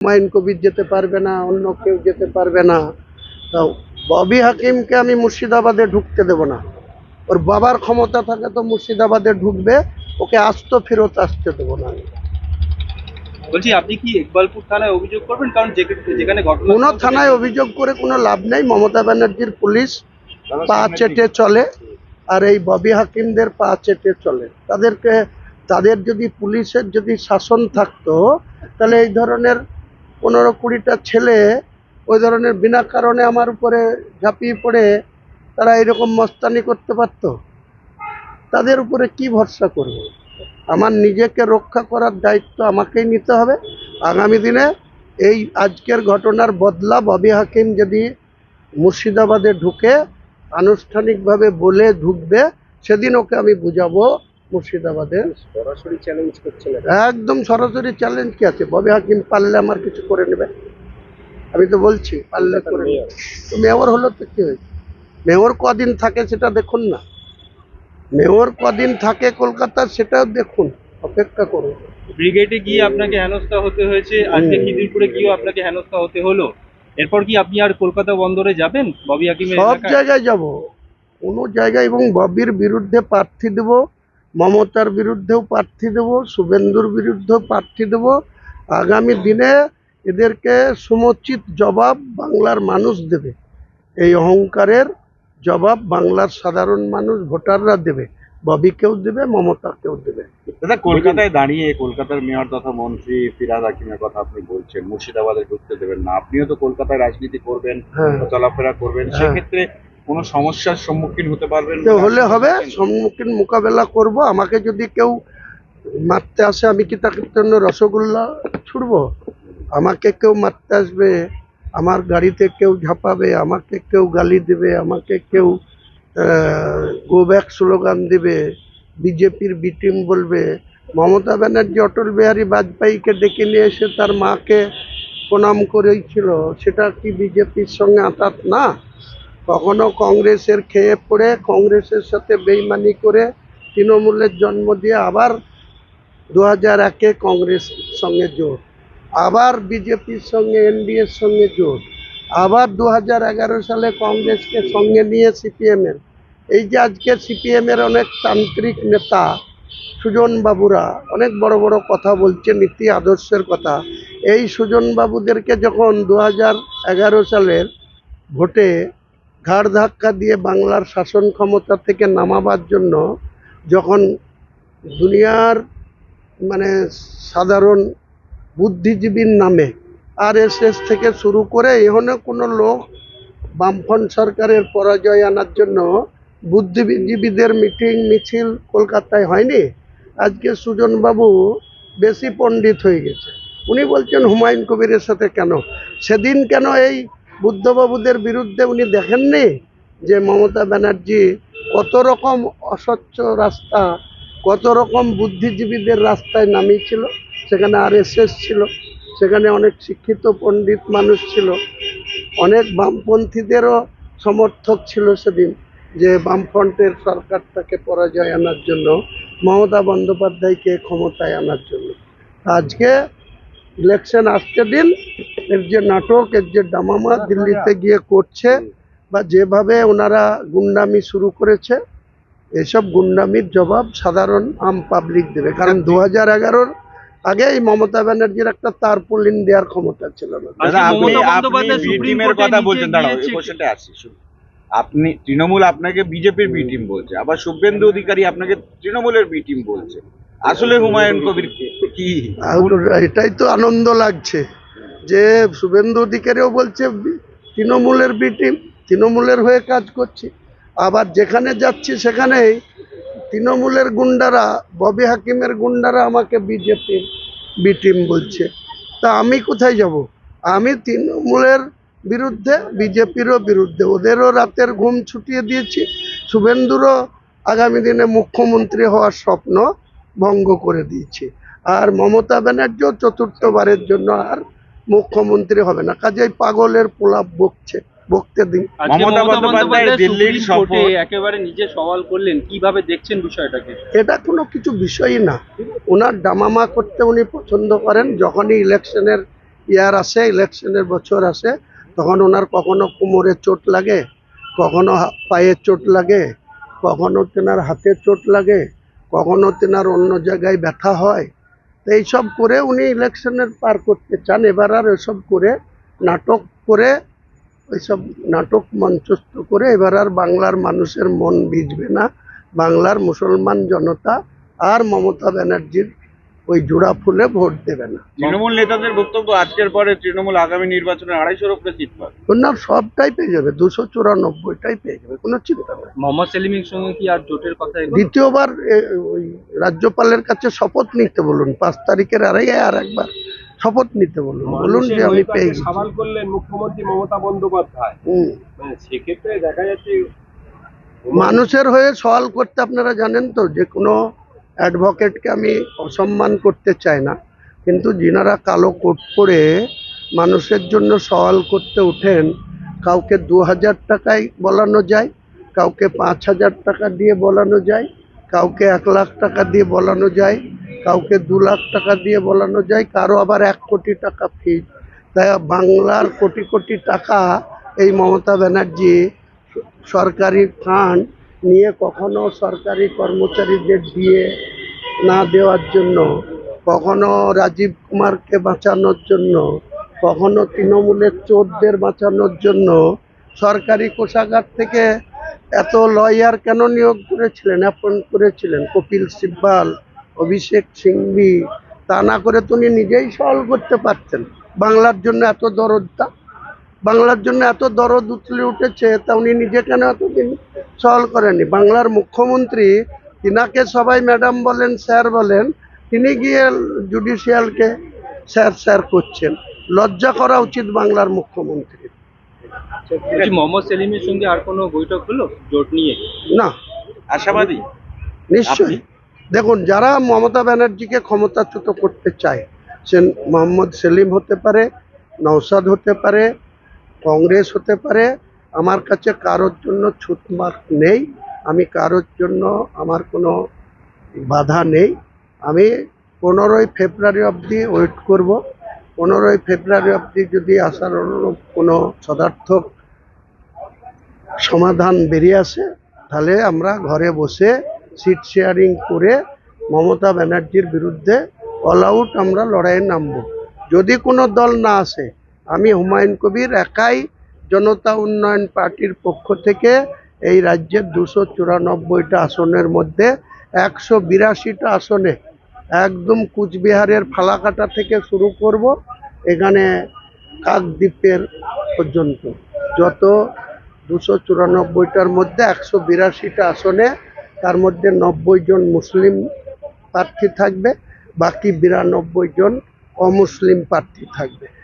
হুমায়ুন কবির যেতে পারবে না, অন্য কেউ যেতে পারবে না। তা ববি হাকিমকে আমি মুর্শিদাবাদে ঢুকতে দেব না। ওর বাবার ক্ষমতা থাকে তো মুর্শিদাবাদে ঢুকবে, ওকে আস্ত ফেরত আসতে দেবো না আমি। বলছি আপনি কি ইকবালপুর থানায় অভিযোগ করবেন? কারণ যেখানে ঘটনা কোনো থানায় অভিযোগ করে কোনো লাভ নেই। মমতা ব্যানার্জির পুলিশ পা চেটে চলে, আর এই ববি হাকিমদের পা চেটে চলে। তাদের যদি পুলিশের যদি শাসন থাকতো, তাহলে এই ধরনের 15-20টা ছেলে ওই ধরনের বিনা কারণে আমার উপরে ঝাঁপিয়ে পড়ে তারা এরকম মস্তানি করতে পারতো? তাদের উপরে কি ভরসা করব? আমার নিজেকে রক্ষা করার দায়িত্ব আমাকেই নিতে হবে। আগামী দিনে এই আজকের ঘটনার বদলা ববি হাকিম যদি মুর্শিদাবাদে ঢুকে আনুষ্ঠানিকভাবে বলে ঢুকবে, সেদিন ওকে আমি বুঝাবো মুর্শিদাবাদে। সরাসরি চ্যালেঞ্জ করছেন? একদম সরাসরি চ্যালেঞ্জ কি আছে? ববি হাকিম পারলে আমার কিছু করে নেবে, আমি তো বলছি পারলে করে নেবে। তো মেয়র হলো তো কি হয়েছে? মেয়র কদিন থাকে সেটা দেখুন না, মেয়র কদিন থাকে কলকাতা সেটাও দেখুন, অপেক্ষা করুন। ব্রিগেডে গিয়ে আপনাকে হেনস্থা হতে হয়েছে, আজকে খিদিরপুরে গিয়েও আপনাকে হেনস্থা হতে হলো। এরপর কি আপনি আর কলকাতা বন্দরে যাবেন ববি হাকিমের সব এলাকায়? জায়গায় যাব, কোনো জায়গায়, এবং ববির বিরুদ্ধে প্রার্থী দেব, মমতার বিরুদ্ধেও প্রার্থী দেব, শুভেন্দুর বিরুদ্ধেও প্রার্থী দেব। আগামী দিনে এদেরকে সমুচিত জবাব বাংলার মানুষ দেবে। এই অহংকারের জবাব বাংলার সাধারণ মানুষ, ভোটাররা দেবে। ববিকেও দেবে, মমতাকেও দেবে। দাদা, কলকাতায় দাঁড়িয়ে কলকাতার মেয়র তথা মন্ত্রী ফিরহাদ হাকিমের কথা আপনি বলছেন, মুর্শিদাবাদে ঢুকতে দেবেন না। আপনিও তো কলকাতায় রাজনীতি করবেন, হ্যাঁ। চলাফেরা করবেন, হ্যাঁ। সেক্ষেত্রে কোনো সমস্যার সম্মুখীন হতে পারবেন তো হলে হবে, সম্মুখীন মোকাবেলা করব। আমাকে যদি কেউ মারতে আসে, আমি কি তার জন্য রসগোল্লা ছুড়বো? আমাকে কেউ মারতে আসবে, আমার গাড়িতে কেউ ঝাঁপাবে, আমাকে কেউ গালি দেবে, আমাকে কেউ গো ব্যাক স্লোগান দেবে, বিজেপির বি টিম বলবে। মমতা ব্যানার্জি অটল বিহারী বাজপেয়ীকে ডেকে নিয়ে এসে তার মাকে প্রণাম করেছিল, সেটা কি বিজেপির সঙ্গে আঁতাত না? কখনো কংগ্রেসের খেয়ে পড়ে, কংগ্রেসের সাথে বেইমানি করে তৃণমূলের জন্ম দিয়ে আবার 2001-এ কংগ্রেস সঙ্গে জোট, আবার বিজেপির সঙ্গে এনডিএর সঙ্গে জোট, আবার 2011 সালে কংগ্রেসকে সঙ্গে নিয়ে সিপিএমের। এই যে আজকে সিপিএমের অনেক তান্ত্রিক নেতা সুজন বাবুরা অনেক বড় বড় কথা বলছে, নীতি আদর্শের কথা। এই সুজন বাবুদেরকে যখন 2011 সালের ভোটে ঘাড় ধাক্কা দিয়ে বাংলার শাসন ক্ষমতা থেকে নামাবার জন্য যখন দুনিয়ার মানে সাধারণ বুদ্ধিজীবীর নামে আরএসএস থেকে শুরু করে এখানে কোনো লোক বামফ্রন্ট সরকারের পরাজয় আনার জন্য বুদ্ধিজীবীদের মিটিং মিছিল কলকাতায় হয়নি। আজকে সুজনবাবু বেশি পণ্ডিত হয়ে গেছে, উনি বলছেন হুমায়ুন কবিরের সাথে কেন? সেদিন কেন এই বুদ্ধবাবুদের বিরুদ্ধে উনি দেখেননি যে মমতা ব্যানার্জি কত রকম অস্বচ্ছ রাস্তা, কত রকম বুদ্ধিজীবীদের রাস্তায় নামিয়েছিল? সেখানে আরএসএস ছিল, সেখানে অনেক শিক্ষিত পণ্ডিত মানুষ ছিল, অনেক বামপন্থীদেরও সমর্থক ছিল সেদিন, যে বামফ্রন্টের সরকারটাকে পরাজয় আনার জন্য, মমতা বন্দ্যোপাধ্যায়কে ক্ষমতায় আনার জন্য। আজকে ইলেকশন আসতে দিন, এর যে নাটক, এর যে ডামামা দিল্লিতে গিয়ে করছে, বা যেভাবে ওনারা গুন্ডামি শুরু করেছে, এসব গুন্ডামির জবাব সাধারণ আম পাবলিক দেবে। কারণ 2011-র আগে এই মমতা ব্যানার্জির একটা তারপুলিন দেওয়ার ক্ষমতা ছিল না। আপনি তৃণমূল আপনাকে বিজেপির বি টিম বলছে, আবার শুভেন্দু অধিকারী আপনাকে তৃণমূলের বি টিম বলছে। আসলে হুমায়ুন কবির কি? এটাই তো আনন্দ লাগছে যে শুভেন্দু অধিকারীও বলছে তৃণমূলের বি টিম, তৃণমূলের হয়ে কাজ করছি। আবার যেখানে যাচ্ছি সেখানেই তৃণমূলের গুন্ডারা, ববি হাকিমের গুন্ডারা আমাকে বিজেপির বি টিম বলছে। তা আমি কোথায় যাব? আমি তৃণমূলের বিরুদ্ধে, বিজেপিরও বিরুদ্ধে, ওদেরও রাতের ঘুম ছুটিয়ে দিয়েছি। শুভেন্দুরও আগামী দিনে মুখ্যমন্ত্রী হওয়ার স্বপ্ন ভঙ্গ করে দিয়েছি। আর মমতা ব্যানার্জিও চতুর্থবারের জন্য আর মুখ্যমন্ত্রী হবে না। কাজেই পাগলের প্রলাপ বকতে দিন। মমতা বন্দ্যোপাধ্যায় দিল্লির সফরে একেবারে নিজে সওয়াল করলেন, কিভাবে দেখছেন বিষয়টাকে? এটা কোনো কিছু বিষয়ই না, ওনার ডামামা করতে উনি পছন্দ করেন। যখনই ইলেকশনের ইয়ার আসে, ইলেকশনের বছর আসে, তখন ওনার কখনো কোমরে চোট লাগে, কখনো পায়ে চোট লাগে, কখনো তেনার হাতে চোট লাগে, কখনো তেনার অন্য জায়গায় ব্যথা হয়। তো এইসব করে উনি ইলেকশনের পার করতে চান। এবার আর এসব করে নাটক করে, ওইসব নাটক মঞ্চস্থ করে এবার আর বাংলার মানুষের মন ভিজবে না। বাংলার মুসলমান জনতা আর মমতা ব্যানার্জির ওই জোড়া ফুলে ভোট দেবে না। তৃণমূল নেতাদের বক্তব্য আজকের পরে তৃণমূল আগামী নির্বাচনে 250-র উপরে সিট পাবে। ওনার সবটাই পেয়ে যাবে, 294টাই পেয়ে যাবে, কোনো চিন্তা নেই। মোহাম্মদ সেলিমের সঙ্গে কি আর জোটের কথা এগোলো? দ্বিতীয়বার ওই রাজ্যপালের কাছে শপথ নিতে বলুন, 5 তারিখের আগে আর একবার শপথ নিতে বলুন, বলুন যে আমি পেয়ে গেছি। সওয়াল করলেন মুখ্যমন্ত্রী মমতা বন্দ্যোপাধ্যায়। মানে সেক্ষেত্রে দেখা যাচ্ছে মানুষের হয়ে সওয়াল করতে আপনারা জানেন তো, যে কোনো অ্যাডভোকেটকে আমি অসম্মান করতে চাই না, কিন্তু যিনারা কালো কোট পরে মানুষের জন্য সওয়াল করতে ওঠেন, কাউকে 2000 টাকায় বলানো যায়, কাউকে 5000 টাকা দিয়ে বলানো যায়, কাউকে 1 লাখ টাকা দিয়ে বলানো যায়, কাউকে 2 লাখ টাকা দিয়ে বলানো যায়, কারো আবার 1 কোটি টাকা ফি। তাই বাংলার কোটি কোটি টাকা এই মমতা ব্যানার্জি সরকারি ফান্ড নিয়ে কখনো সরকারি কর্মচারীদের দিয়ে না দেওয়ার জন্য, কখনো রাজীব কুমারকে বাঁচানোর জন্য, কখনো তৃণমূলের চোরদের বাঁচানোর জন্য সরকারি কোষাগার থেকে এত লয়ার কেন নিয়োগ করেছিলেন, অ্যাপয়েন্ট করেছিলেন? কপিল সিব্বাল, অভিষেক সিংভি, তা না করে তুমি নিজেই সলভ করতে পারতেন। বাংলার জন্য এত দরদটা, বাংলার জন্য এত দরদ উতলে উঠেছে, তা উনি নিজে কেন এতদিন সলভ করেননি? বাংলার মুখ্যমন্ত্রী, তিনাকে সবাই ম্যাডাম বলেন, স্যার বলেন, তিনি গিয়ে জুডিশিয়ালকে স্যার স্যার করছেন। লজ্জা করা উচিত বাংলার মুখ্যমন্ত্রী। বলছি, মোহাম্মদ সেলিমের সঙ্গে আর কোনো বৈঠক হলো জোট নিয়ে? না, আশাবাদী নিশ্চয়ই। দেখুন, যারা মমতা ব্যানার্জিকে ক্ষমতাচ্যুত করতে চায়, সে মোহাম্মদ সেলিম হতে পারে, নওশাদ হতে পারে, কংগ্রেস হতে পারে, আমার কাছে কারোর জন্য ছুটমার্ক নেই। আমি কারোর জন্য, আমার কোনো বাধা নেই। আমি 15ই ফেব্রুয়ারি অবধি ওয়েট করব। 15ই ফেব্রুয়ারি অবধি যদি আসার অনুরূপ কোনো সদার্থক সমাধান বেরিয়ে আসে, তাহলে আমরা ঘরে বসে সিট শেয়ারিং করে মমতা ব্যানার্জির বিরুদ্ধে অল আউট আমরা লড়াইয়ে নামব। যদি কোনো দল না আসে, আমি হুমায়ুন কবির একাই জনতা উন্নয়ন পার্টির পক্ষ থেকে এই রাজ্যের 294টা আসনের মধ্যে 182টা আসনে, একদম কুচবিহারের ফালাকাটা থেকে শুরু করব, এখানে কাকদ্বীপের পর্যন্ত, যত 294টার মধ্যে 182টা আসনে, তার মধ্যে 90 জন মুসলিম প্রার্থী থাকবে, বাকি 92 জন অমুসলিম প্রার্থী থাকবে।